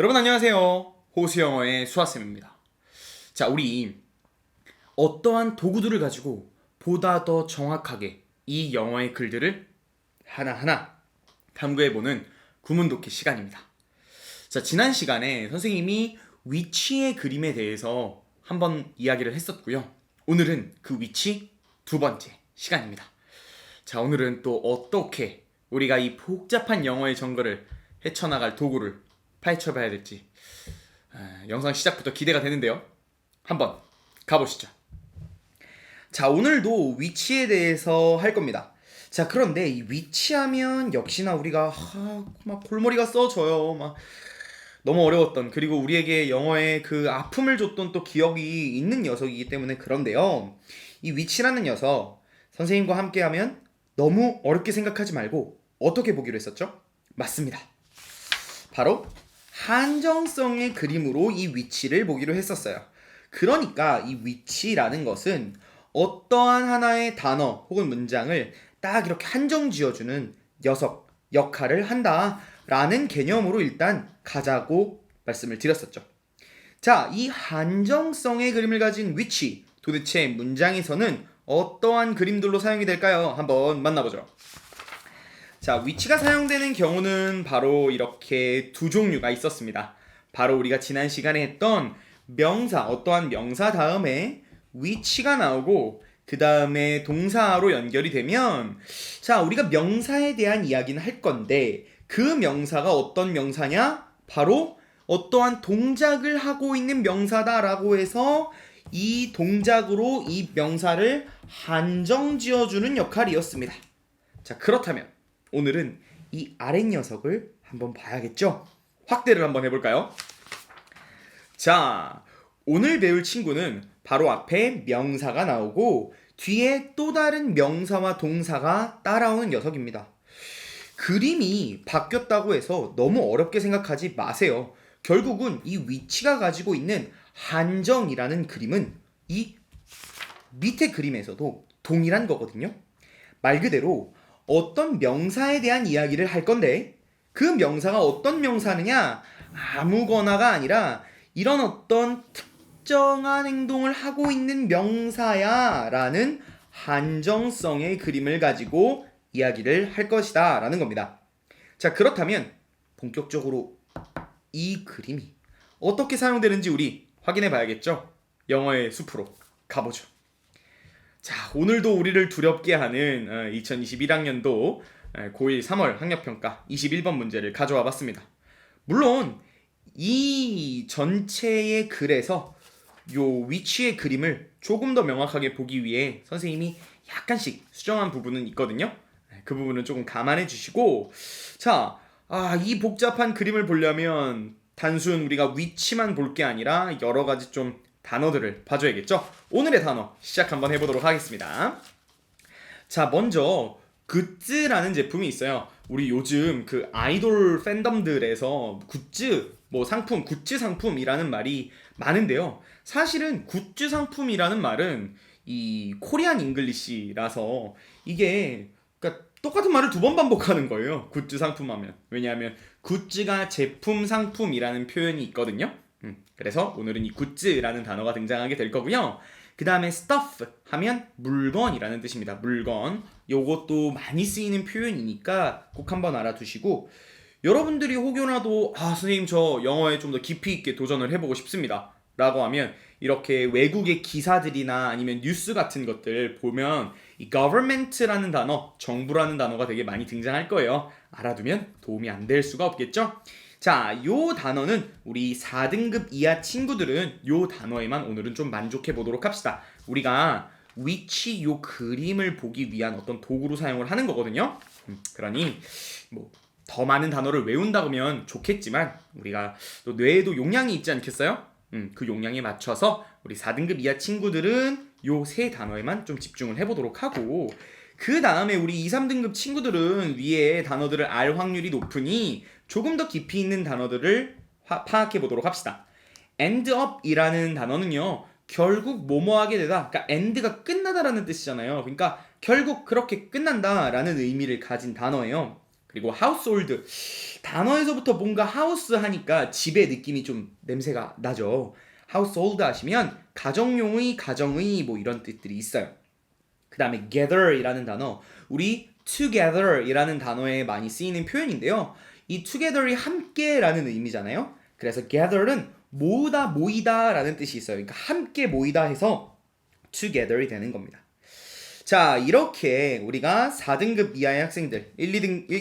여러분 안녕하세요. 호수영어의 수아쌤입니다. 자, 우리 어떠한 도구들을 가지고 보다 더 정확하게 이 영어의 글들을 하나하나 탐구해보는 구문독해 시간입니다. 자, 지난 시간에 선생님이 위치의 그림에 대해서 한번 이야기를 했었고요. 오늘은 그 위치 두 번째 시간입니다. 자, 오늘은 또 어떻게 우리가 이 복잡한 영어의 정글을 헤쳐나갈 도구를 파헤쳐봐야 될지 영상 시작부터 기대가 되는데요. 한번 가보시죠. 자, 오늘도 위치에 대해서 할 겁니다. 자, 그런데 이 위치하면 역시나 우리가 막 골머리가 써져요. 막 너무 어려웠던, 그리고 우리에게 영어의 그 아픔을 줬던 또 기억이 있는 녀석이기 때문에 그런데요. 이 위치라는 녀석, 선생님과 함께하면 너무 어렵게 생각하지 말고 어떻게 보기로 했었죠? 맞습니다. 바로 한정성의 그림으로 이 위치를 보기로 했었어요. 그러니까 이 위치라는 것은 어떠한 하나의 단어 혹은 문장을 딱 이렇게 한정 지어주는 녀석, 역할을 한다라는 개념으로 일단 가자고 말씀을 드렸었죠. 자, 이 한정성의 그림을 가진 위치, 도대체 문장에서는 어떠한 그림들로 사용이 될까요? 한번 만나보죠. 자, 위치가 사용되는 경우는 바로 이렇게 두 종류가 있었습니다. 바로 우리가 지난 시간에 했던 명사, 어떠한 명사 다음에 위치가 나오고 그 다음에 동사로 연결이 되면, 자, 우리가 명사에 대한 이야기는 할 건데 그 명사가 어떤 명사냐? 바로 어떠한 동작을 하고 있는 명사다라고 해서 이 동작으로 이 명사를 한정 지어주는 역할이었습니다. 자, 그렇다면 오늘은 이 아랫 녀석을 한번 봐야겠죠? 확대를 한번 해볼까요? 자, 오늘 배울 친구는 바로 앞에 명사가 나오고 뒤에 또 다른 명사와 동사가 따라오는 녀석입니다. 그림이 바뀌었다고 해서 너무 어렵게 생각하지 마세요. 결국은 이 위치가 가지고 있는 한정이라는 그림은 이 밑에 그림에서도 동일한 거거든요. 말 그대로 어떤 명사에 대한 이야기를 할 건데 그 명사가 어떤 명사느냐? 아무거나가 아니라 이런 어떤 특정한 행동을 하고 있는 명사야 라는 한정성의 그림을 가지고 이야기를 할 것이다 라는 겁니다. 자, 그렇다면 본격적으로 이 그림이 어떻게 사용되는지 우리 확인해 봐야겠죠? 영어의 숲으로 가보죠. 자, 오늘도 우리를 두렵게 하는 2021학년도 고1 3월 학력평가 21번 문제를 가져와 봤습니다. 물론 이 전체의 글에서 요 위치의 그림을 조금 더 명확하게 보기 위해 선생님이 약간씩 수정한 부분은 있거든요. 그 부분은 조금 감안해 주시고, 자, 이 복잡한 그림을 보려면 단순 우리가 위치만 볼 게 아니라 여러 가지 좀 단어들을 봐줘야겠죠? 오늘의 단어 시작 한번 해보도록 하겠습니다. 자, 먼저 굿즈라는 제품이 있어요. 우리 요즘 그 아이돌 팬덤들에서 굿즈, 뭐 상품, 굿즈 상품이라는 말이 많은데요. 사실은 굿즈 상품이라는 말은 이 코리안 잉글리시라서 이게 그러니까 똑같은 말을 두 번 반복하는 거예요. 굿즈 상품 하면. 왜냐하면 굿즈가 제품 상품이라는 표현이 있거든요. 그래서 오늘은 이 굿즈라는 단어가 등장하게 될 거고요. 그 다음에 stuff 하면 물건이라는 뜻입니다. 물건. 요것도 많이 쓰이는 표현이니까 꼭 한번 알아두시고, 여러분들이 혹여나도 선생님 저 영어에 좀 더 깊이 있게 도전을 해보고 싶습니다 라고 하면 이렇게 외국의 기사들이나 아니면 뉴스 같은 것들 보면 이 government라는 단어, 정부라는 단어가 되게 많이 등장할 거예요. 알아두면 도움이 안 될 수가 없겠죠? 자, 요 단어는 우리 4등급 이하 친구들은 요 단어에만 오늘은 좀 만족해 보도록 합시다. 우리가 위치 요 그림을 보기 위한 어떤 도구로 사용을 하는 거거든요. 그러니 뭐 더 많은 단어를 외운다면 좋겠지만 우리가 또 뇌에도 용량이 있지 않겠어요? 그 용량에 맞춰서 우리 4등급 이하 친구들은 요 세 단어에만 좀 집중을 해보도록 하고, 그 다음에 우리 2, 3등급 친구들은 위에 단어들을 알 확률이 높으니 조금 더 깊이 있는 단어들을 파악해 보도록 합시다. end up 이라는 단어는요, 결국 뭐뭐하게 되다, 그러니까 end가 끝나다라는 뜻이잖아요. 그러니까 결국 그렇게 끝난다라는 의미를 가진 단어예요. 그리고 household 단어에서부터 뭔가 house 하니까 집의 느낌이 좀 냄새가 나죠. household 하시면 가정의 뭐 이런 뜻들이 있어요. 그 다음에 gather이라는 단어, 우리 together이라는 단어에 많이 쓰이는 표현인데요. 이 together이 함께라는 의미잖아요. 그래서 gather는 모으다, 모이다 라는 뜻이 있어요. 그러니까 함께 모이다 해서 together이 되는 겁니다. 자, 이렇게 우리가 4등급 이하의 학생들, 2,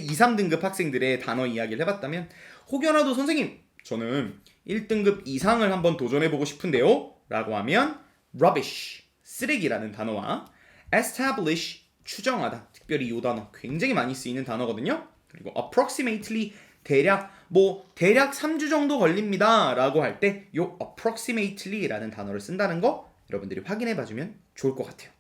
3등급 학생들의 단어 이야기를 해봤다면 혹여라도 선생님, 저는 1등급 이상을 한번 도전해보고 싶은데요 라고 하면 rubbish, 쓰레기라는 단어와 establish, 추정하다, 특별히 이 단어 굉장히 많이 쓰이는 단어거든요. 그리고 approximately, 대략 3주 정도 걸립니다 라고 할 때 이 approximately 라는 단어를 쓴다는 거 여러분들이 확인해봐주면 좋을 것 같아요.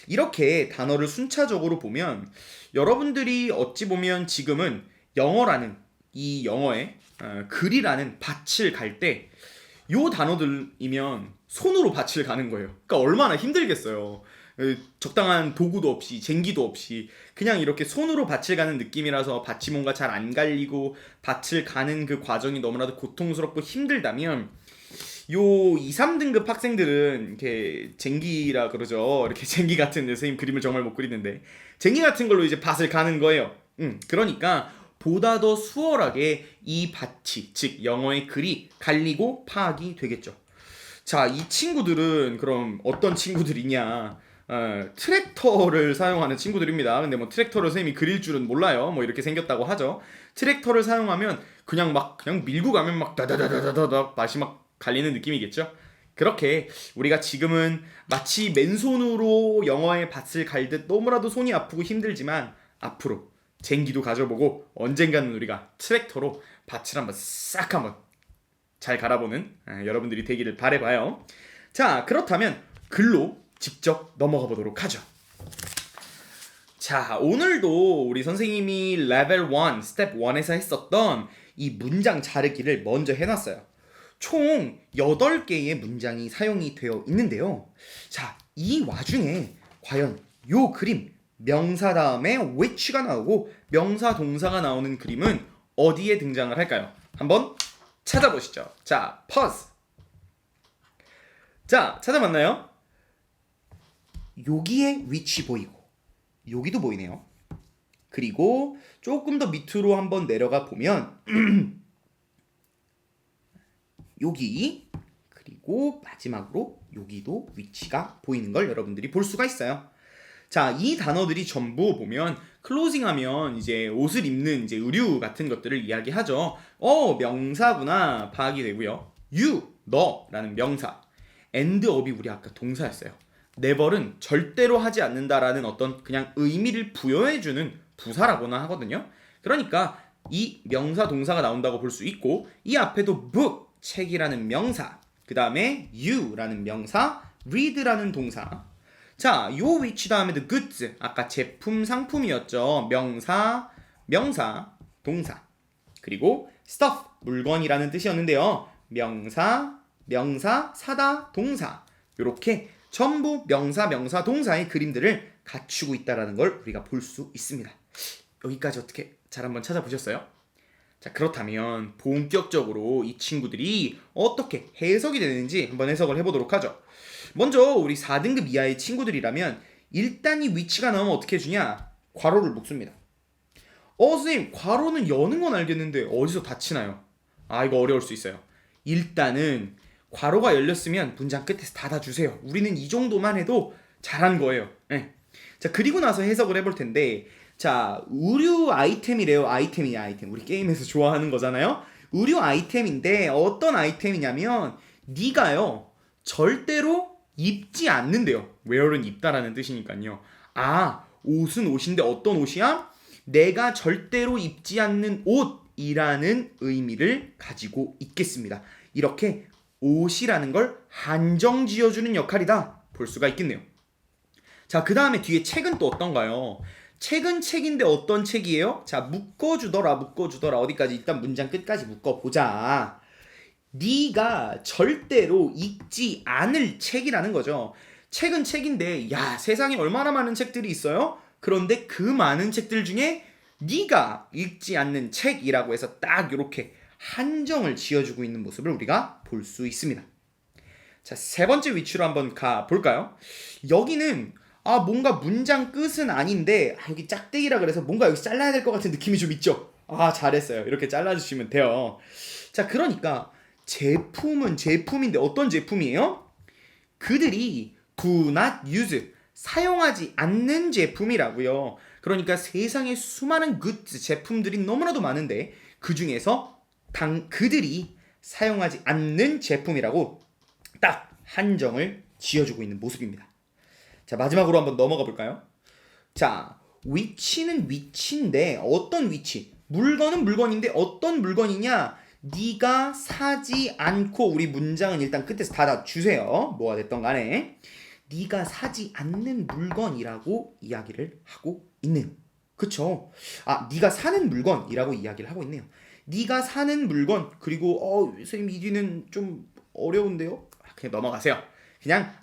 이렇게 단어를 순차적으로 보면 여러분들이 어찌 보면 지금은 영어라는 이 영어의 글이라는 밭을 갈 때 요 단어들이면 손으로 밭을 가는 거예요. 그러니까 얼마나 힘들겠어요. 적당한 도구도 없이 쟁기도 없이 그냥 이렇게 손으로 밭을 가는 느낌이라서 밭이 뭔가 잘 안 갈리고 밭을 가는 그 과정이 너무나도 고통스럽고 힘들다면 요 2, 3등급 학생들은 이렇게 쟁기라 그러죠. 이렇게 쟁기 같은 선생님 그림을 정말 못 그리는데 쟁기 같은 걸로 이제 밭을 가는 거예요. 그러니까 보다 더 수월하게 이 밭이, 즉 영어의 글이 갈리고 파악이 되겠죠. 자, 이 친구들은 그럼 어떤 친구들이냐? 트랙터를 사용하는 친구들입니다. 근데 뭐 트랙터를 선생님이 그릴 줄은 몰라요. 뭐 이렇게 생겼다고 하죠. 트랙터를 사용하면 그냥 밀고 가면 막 다다다다다다 맛이 막 갈리는 느낌이겠죠. 그렇게 우리가 지금은 마치 맨손으로 영어의 밭을 갈듯 너무나도 손이 아프고 힘들지만 앞으로 쟁기도 가져보고 언젠가는 우리가 트랙터로 밭을 한번 싹 한번 잘 갈아보는 여러분들이 되기를 바라봐요. 자, 그렇다면 글로 직접 넘어가 보도록 하죠. 자, 오늘도 우리 선생님이 레벨 1, 스텝 1에서 했었던 이 문장 자르기를 먼저 해놨어요. 총 8개의 문장이 사용이 되어 있는데요. 자, 이 와중에 과연 요 그림, 명사 다음에 which가 나오고 명사 동사가 나오는 그림은 어디에 등장을 할까요? 한번 찾아보시죠. 자, pause. 자, 찾아봤나요? 여기에 which 보이고 여기도 보이네요. 그리고 조금 더 밑으로 한번 내려가 보면 여기, 그리고 마지막으로 여기도 위치가 보이는 걸 여러분들이 볼 수가 있어요. 자, 이 단어들이 전부 보면 클로징 하면 이제 옷을 입는 이제 의류 같은 것들을 이야기하죠. 명사구나 파악이 되고요. you, 너라는 명사. and up이 우리 아까 동사였어요. never는 절대로 하지 않는다라는 어떤 그냥 의미를 부여해주는 부사라고나 하거든요. 그러니까 이 명사 동사가 나온다고 볼 수 있고 이 앞에도 book, 책이라는 명사, 그 다음에 you라는 명사, read라는 동사. 자, 요 which 다음에도 goods, 아까 제품, 상품이었죠. 명사, 동사. 그리고 stuff, 물건이라는 뜻이었는데요. 명사, 사다, 동사. 요렇게 전부 명사, 동사의 그림들을 갖추고 있다는 걸 우리가 볼 수 있습니다. 여기까지 어떻게 잘 한번 찾아보셨어요? 자, 그렇다면 본격적으로 이 친구들이 어떻게 해석이 되는지 한번 해석을 해보도록 하죠. 먼저 우리 4등급 이하의 친구들이라면 일단 이 위치가 나오면 어떻게 해주냐? 괄호를 묶습니다. 선생님, 괄호는 여는 건 알겠는데 어디서 닫히나요? 이거 어려울 수 있어요. 일단은 괄호가 열렸으면 문장 끝에서 닫아주세요. 우리는 이 정도만 해도 잘한 거예요. 네. 자, 그리고 나서 해석을 해볼 텐데, 자, 의류 아이템이래요. 아이템이야. 우리 게임에서 좋아하는 거잖아요. 의류 아이템인데 어떤 아이템이냐면 네가요 절대로 입지 않는데요. wear은 입다라는 뜻이니까요. 옷은 옷인데 어떤 옷이야? 내가 절대로 입지 않는 옷이라는 의미를 가지고 있겠습니다. 이렇게 옷이라는 걸 한정 지어주는 역할이다 볼 수가 있겠네요. 자, 그 다음에 뒤에 책은 또 어떤가요? 책은 책인데 어떤 책이에요? 자, 묶어주더라. 어디까지? 일단 문장 끝까지 묶어보자. 네가 절대로 읽지 않을 책이라는 거죠. 책은 책인데 세상에 얼마나 많은 책들이 있어요? 그런데 그 많은 책들 중에 네가 읽지 않는 책이라고 해서 딱 이렇게 한정을 지어주고 있는 모습을 우리가 볼 수 있습니다. 자, 세 번째 위치로 한번 가볼까요? 여기는 뭔가 문장 끝은 아닌데 여기 짝대기라 그래서 뭔가 여기 잘라야 될 것 같은 느낌이 좀 있죠? 잘했어요. 이렇게 잘라주시면 돼요. 자, 그러니까 제품은 제품인데 어떤 제품이에요? 그들이 do not use, 사용하지 않는 제품이라고요. 그러니까 세상에 수많은 goods, 제품들이 너무나도 많은데 그 중에서 그들이 사용하지 않는 제품이라고 딱 한정을 지어주고 있는 모습입니다. 자, 마지막으로 한번 넘어가 볼까요? 자, 위치는 위치인데 어떤 위치? 물건은 물건인데 어떤 물건이냐? 네가 사지 않고, 우리 문장은 일단 끝에서 닫아주세요. 뭐가 됐던 간에 네가 사지 않는 물건이라고 이야기를 하고 있네요. 그쵸? 네가 사는 물건이라고 이야기를 하고 있네요. 네가 사는 물건, 그리고 선생님 이 뒤는 좀 어려운데요? 그냥 넘어가세요. 그냥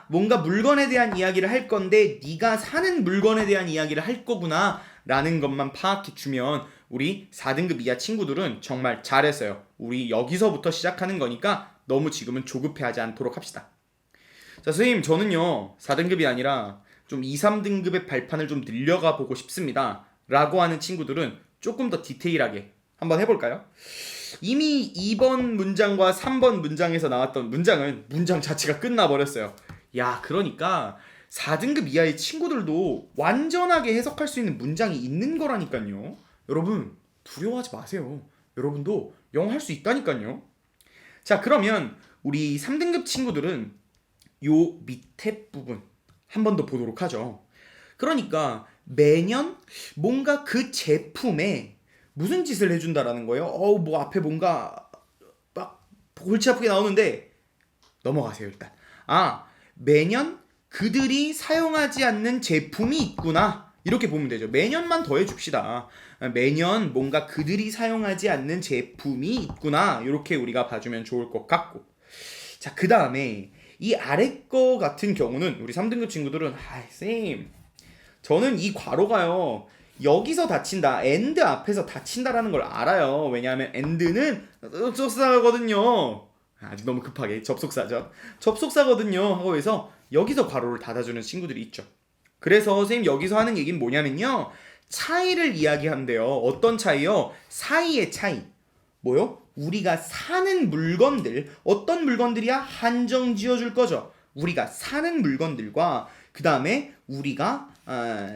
뭔가 물건에 대한 이야기를 할 건데 네가 사는 물건에 대한 이야기를 할 거구나 라는 것만 파악해 주면 우리 4등급 이하 친구들은 정말 잘했어요. 우리 여기서부터 시작하는 거니까 너무 지금은 조급해하지 않도록 합시다. 자, 선생님 저는요 4등급이 아니라 좀 2, 3등급의 발판을 좀 늘려가 보고 싶습니다 라고 하는 친구들은 조금 더 디테일하게 한번 해볼까요? 이미 2번 문장과 3번 문장에서 나왔던 문장은 문장 자체가 끝나버렸어요. 야, 그러니까 4등급 이하의 친구들도 완전하게 해석할 수 있는 문장이 있는 거라니까요. 여러분 두려워하지 마세요. 여러분도 영어 할 수 있다니까요. 자, 그러면 우리 3등급 친구들은 요 밑에 부분 한 번 더 보도록 하죠. 그러니까 매년 뭔가 그 제품에 무슨 짓을 해준다라는 거예요? 뭐 앞에 뭔가 막 골치 아프게 나오는데 넘어가세요 일단. 매년 그들이 사용하지 않는 제품이 있구나 이렇게 보면 되죠. 매년만 더해 줍시다. 매년 뭔가 그들이 사용하지 않는 제품이 있구나 이렇게 우리가 봐주면 좋을 것 같고. 자, 그 다음에 이 아래 거 같은 경우는 우리 3등급 친구들은 쌤 저는 이 괄호가요 여기서 닫힌다, and 앞에서 닫힌다라는 걸 알아요. 왜냐하면 and는 접속사거든요. 아직 너무 급하게 접속사죠. 접속사거든요 하고 해서 여기서 괄호를 닫아주는 친구들이 있죠. 그래서 선생님 여기서 하는 얘기는 뭐냐면요, 차이를 이야기한대요. 어떤 차이요? 사이의 차이. 뭐요? 우리가 사는 물건들, 어떤 물건들이야? 한정 지어줄 거죠. 우리가 사는 물건들과 그 다음에 우리가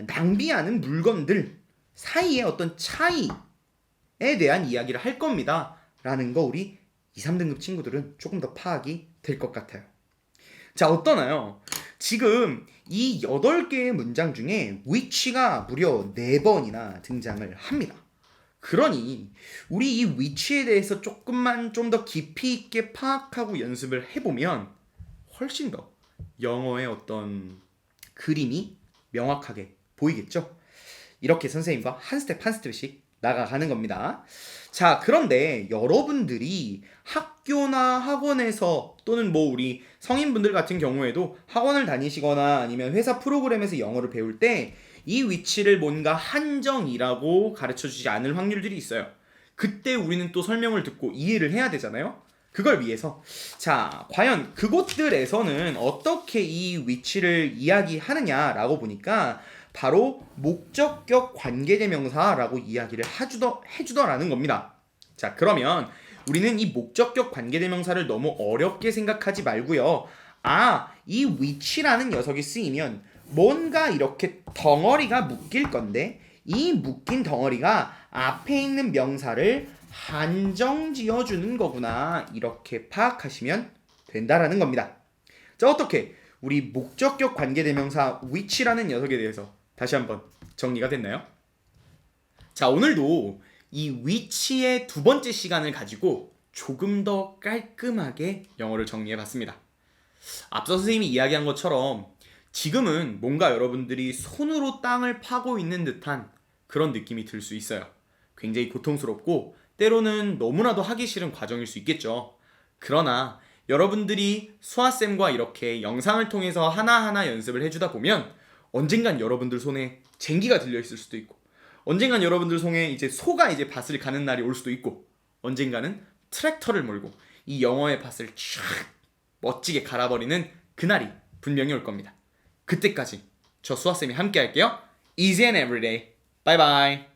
낭비하는 물건들 사이의 어떤 차이에 대한 이야기를 할 겁니다 라는 거 우리 2, 3등급 친구들은 조금 더 파악이 될 것 같아요. 자, 어떠나요? 지금 이 8개의 문장 중에 which가 무려 4번이나 등장을 합니다. 그러니 우리 이 which에 대해서 조금만 좀 더 깊이 있게 파악하고 연습을 해보면 훨씬 더 영어의 어떤 그림이 명확하게 보이겠죠? 이렇게 선생님과 한 스텝 한 스텝씩 나가가는 겁니다. 자, 그런데 여러분들이 학교나 학원에서 또는 뭐 우리 성인분들 같은 경우에도 학원을 다니시거나 아니면 회사 프로그램에서 영어를 배울 때 이 위치를 뭔가 한정이라고 가르쳐주지 않을 확률들이 있어요. 그때 우리는 또 설명을 듣고 이해를 해야 되잖아요. 그걸 위해서 자, 과연 그곳들에서는 어떻게 이 위치를 이야기하느냐라고 보니까 바로 목적격 관계대명사라고 이야기를 해주더라는 겁니다. 자, 그러면 우리는 이 목적격 관계대명사를 너무 어렵게 생각하지 말고요. 이 which라는 녀석이 쓰이면 뭔가 이렇게 덩어리가 묶일 건데 이 묶인 덩어리가 앞에 있는 명사를 한정 지어주는 거구나 이렇게 파악하시면 된다라는 겁니다. 자, 어떻게 우리 목적격 관계대명사 which라는 녀석에 대해서 다시 한번 정리가 됐나요? 자, 오늘도 이 which의 두 번째 시간을 가지고 조금 더 깔끔하게 영어를 정리해봤습니다. 앞서 선생님이 이야기한 것처럼 지금은 뭔가 여러분들이 손으로 땅을 파고 있는 듯한 그런 느낌이 들 수 있어요. 굉장히 고통스럽고 때로는 너무나도 하기 싫은 과정일 수 있겠죠. 그러나 여러분들이 수아쌤과 이렇게 영상을 통해서 하나하나 연습을 해주다 보면 언젠간 여러분들 손에 쟁기가 들려있을 수도 있고 언젠간 여러분들 손에 이제 소가 이제 밭을 가는 날이 올 수도 있고, 언젠가는 트랙터를 몰고 이 영어의 밭을 쫙 멋지게 갈아버리는 그날이 분명히 올 겁니다. 그때까지 저 수아쌤이 함께 할게요. Easy and everyday. Bye bye.